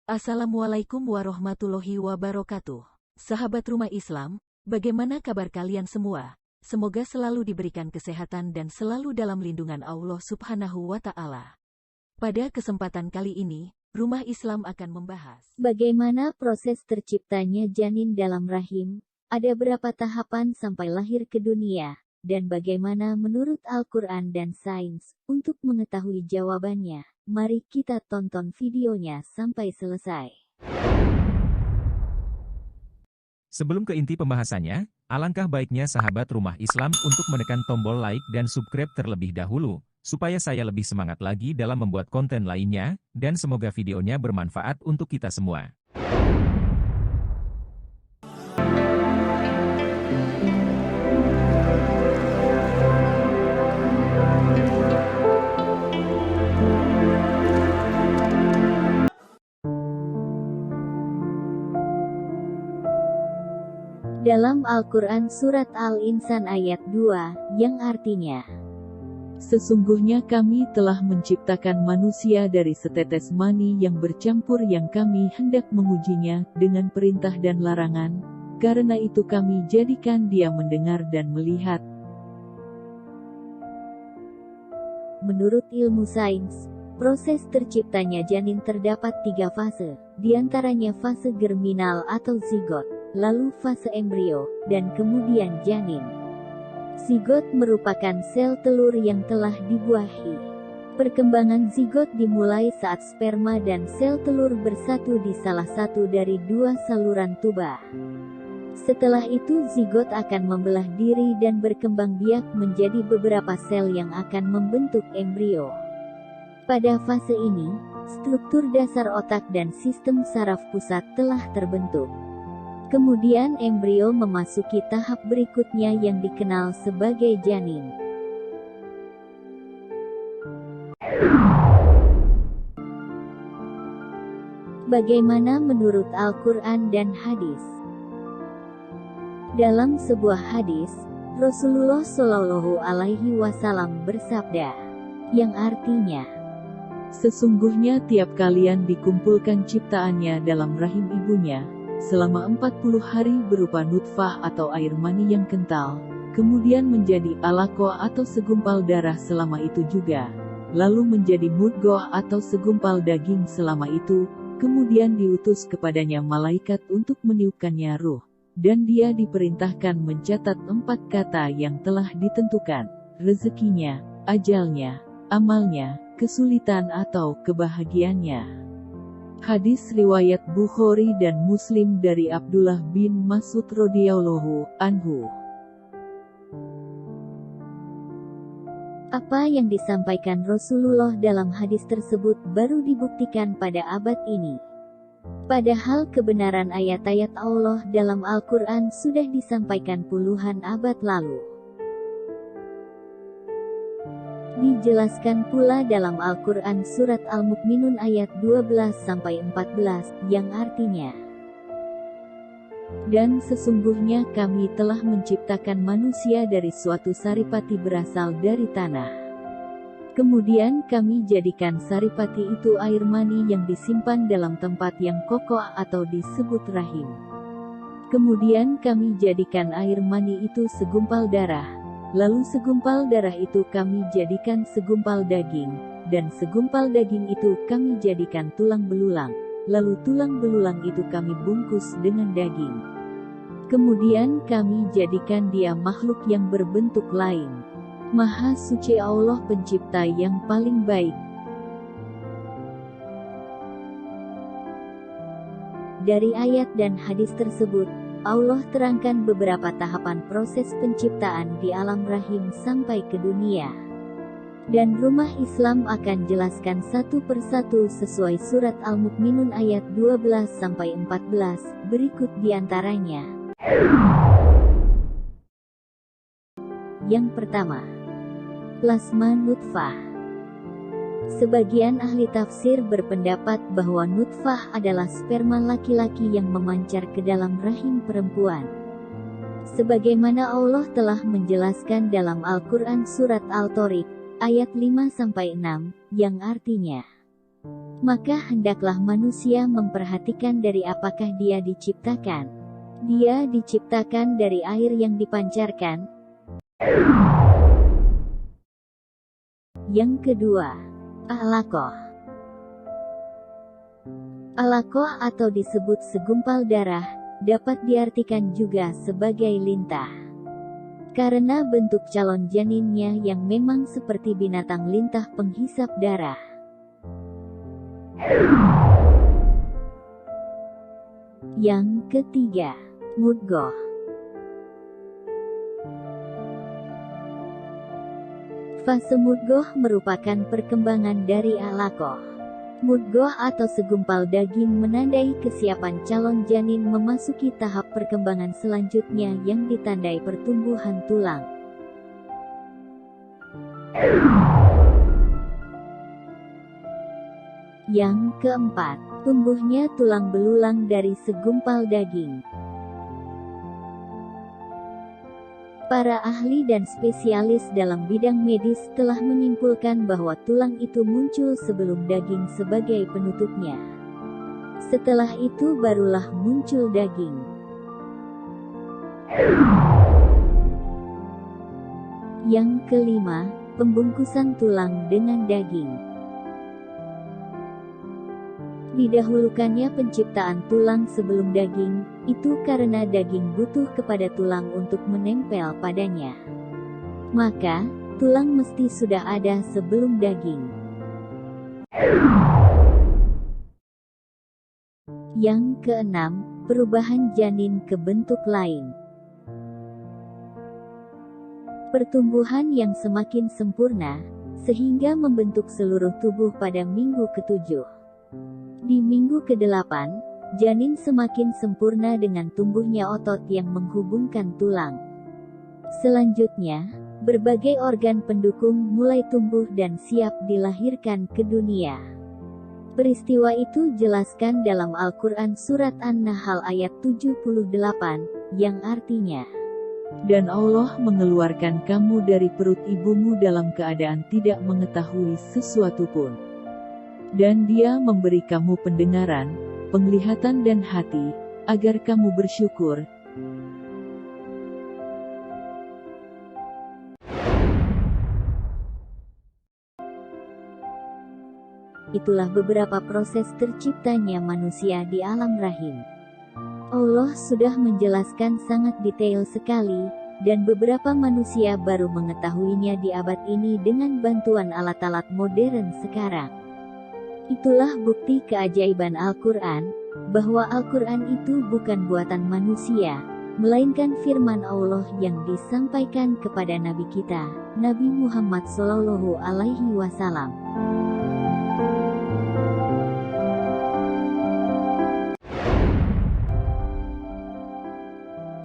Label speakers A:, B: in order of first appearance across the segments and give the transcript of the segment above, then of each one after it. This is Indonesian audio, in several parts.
A: Assalamualaikum warahmatullahi wabarakatuh. Sahabat Rumah Islam, bagaimana kabar kalian semua? Semoga selalu diberikan kesehatan dan selalu dalam lindungan Allah Subhanahu wa Ta'ala. Pada kesempatan kali ini, Rumah Islam akan membahas
B: bagaimana proses terciptanya janin dalam rahim, ada berapa tahapan sampai lahir ke dunia, dan bagaimana menurut Al-Quran dan sains. Untuk mengetahui jawabannya, mari kita tonton videonya sampai selesai.
C: Sebelum ke inti pembahasannya, alangkah baiknya sahabat Rumah Islam untuk menekan tombol like dan subscribe terlebih dahulu, supaya saya lebih semangat lagi dalam membuat konten lainnya, dan semoga videonya bermanfaat untuk kita semua.
B: Dalam Al-Quran Surat Al-Insan ayat 2, yang artinya,
D: sesungguhnya kami telah menciptakan manusia dari setetes mani yang bercampur yang kami hendak mengujinya dengan perintah dan larangan, karena itu kami jadikan dia mendengar dan melihat.
B: Menurut ilmu sains, proses terciptanya janin terdapat 3 fase, diantaranya fase germinal atau zigot, lalu fase embrio, dan kemudian janin. Zigot merupakan sel telur yang telah dibuahi. Perkembangan zigot dimulai saat sperma dan sel telur bersatu di salah satu dari 2 saluran tuba. Setelah itu zigot akan membelah diri dan berkembang biak menjadi beberapa sel yang akan membentuk embrio. Pada fase ini, struktur dasar otak dan sistem saraf pusat telah terbentuk. Kemudian embrio memasuki tahap berikutnya yang dikenal sebagai janin. Bagaimana menurut Al-Quran dan hadis? Dalam sebuah hadis, Rasulullah Shallallahu Alaihi Wasallam bersabda, yang artinya,
D: sesungguhnya tiap kalian dikumpulkan ciptaannya dalam rahim ibunya, selama 40 hari berupa nutfah atau air mani yang kental, kemudian menjadi alaqah atau segumpal darah selama itu juga, lalu menjadi mudghah atau segumpal daging selama itu, kemudian diutus kepadanya malaikat untuk meniupkannya ruh, dan dia diperintahkan mencatat 4 kata yang telah ditentukan, rezekinya, ajalnya, amalnya, kesulitan atau kebahagiaannya. Hadis riwayat Bukhari dan Muslim dari Abdullah bin Mas'ud radhiyallahu anhu.
B: Apa yang disampaikan Rasulullah dalam hadis tersebut baru dibuktikan pada abad ini. Padahal kebenaran ayat-ayat Allah dalam Al-Quran sudah disampaikan puluhan abad lalu. Dijelaskan pula dalam Al-Quran Surat Al-Mu'minun ayat 12-14, yang artinya,
D: dan sesungguhnya kami telah menciptakan manusia dari suatu saripati berasal dari tanah. Kemudian kami jadikan saripati itu air mani yang disimpan dalam tempat yang kokoh atau disebut rahim. Kemudian kami jadikan air mani itu segumpal darah. Lalu segumpal darah itu kami jadikan segumpal daging, dan segumpal daging itu kami jadikan tulang belulang, lalu tulang belulang itu kami bungkus dengan daging. Kemudian kami jadikan dia makhluk yang berbentuk lain. Maha suci Allah pencipta yang paling baik.
B: Dari ayat dan hadis tersebut, Allah terangkan beberapa tahapan proses penciptaan di alam rahim sampai ke dunia. Dan Rumah Islam akan jelaskan satu persatu sesuai Surat Al-Mu'minun ayat 12-14, berikut diantaranya. Yang pertama, plasma nutfah. Sebagian ahli tafsir berpendapat bahwa nutfah adalah sperma laki-laki yang memancar ke dalam rahim perempuan. Sebagaimana Allah telah menjelaskan dalam Al-Quran Surat Al-Tariq, ayat 5-6, yang artinya, Maka hendaklah manusia memperhatikan dari apakah dia diciptakan. Dia diciptakan dari air yang dipancarkan. Yang kedua, alaqah. Alaqah atau disebut segumpal darah, dapat diartikan juga sebagai lintah. Karena bentuk calon janinnya yang memang seperti binatang lintah penghisap darah. Yang ketiga, mudghah. Fase mudghah merupakan perkembangan dari alaqah. Mudghah atau segumpal daging menandai kesiapan calon janin memasuki tahap perkembangan selanjutnya yang ditandai pertumbuhan tulang. Yang keempat, tumbuhnya tulang belulang dari segumpal daging. Para ahli dan spesialis dalam bidang medis telah menyimpulkan bahwa tulang itu muncul sebelum daging sebagai penutupnya. Setelah itu barulah muncul daging. Yang kelima, pembungkusan tulang dengan daging. Didahulukannya penciptaan tulang sebelum daging, itu karena daging butuh kepada tulang untuk menempel padanya. Maka, tulang mesti sudah ada sebelum daging. Yang keenam, perubahan janin ke bentuk lain. Pertumbuhan yang semakin sempurna, sehingga membentuk seluruh tubuh pada minggu ke-7. Di minggu ke-8, janin semakin sempurna dengan tumbuhnya otot yang menghubungkan tulang. Selanjutnya, berbagai organ pendukung mulai tumbuh dan siap dilahirkan ke dunia. Peristiwa itu jelaskan dalam Al-Quran Surat An-Nahl ayat 78, yang artinya,
D: Dan Allah mengeluarkan kamu dari perut ibumu dalam keadaan tidak mengetahui sesuatu pun. Dan Dia memberi kamu pendengaran, penglihatan dan hati, agar kamu bersyukur.
B: Itulah beberapa proses terciptanya manusia di alam rahim. Allah sudah menjelaskan sangat detail sekali, dan beberapa manusia baru mengetahuinya di abad ini dengan bantuan alat-alat modern sekarang. Itulah bukti keajaiban Al-Quran, bahwa Al-Quran itu bukan buatan manusia, melainkan firman Allah yang disampaikan kepada Nabi kita, Nabi Muhammad SAW.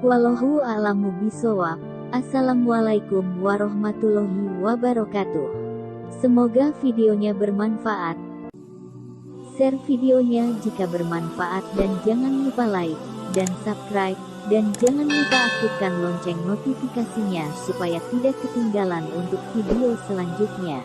B: Wallahu a'lamu bishawab. Assalamualaikum warahmatullahi wabarakatuh. Semoga videonya bermanfaat. Share videonya jika bermanfaat dan jangan lupa like dan subscribe, dan jangan lupa aktifkan lonceng notifikasinya supaya tidak ketinggalan untuk video selanjutnya.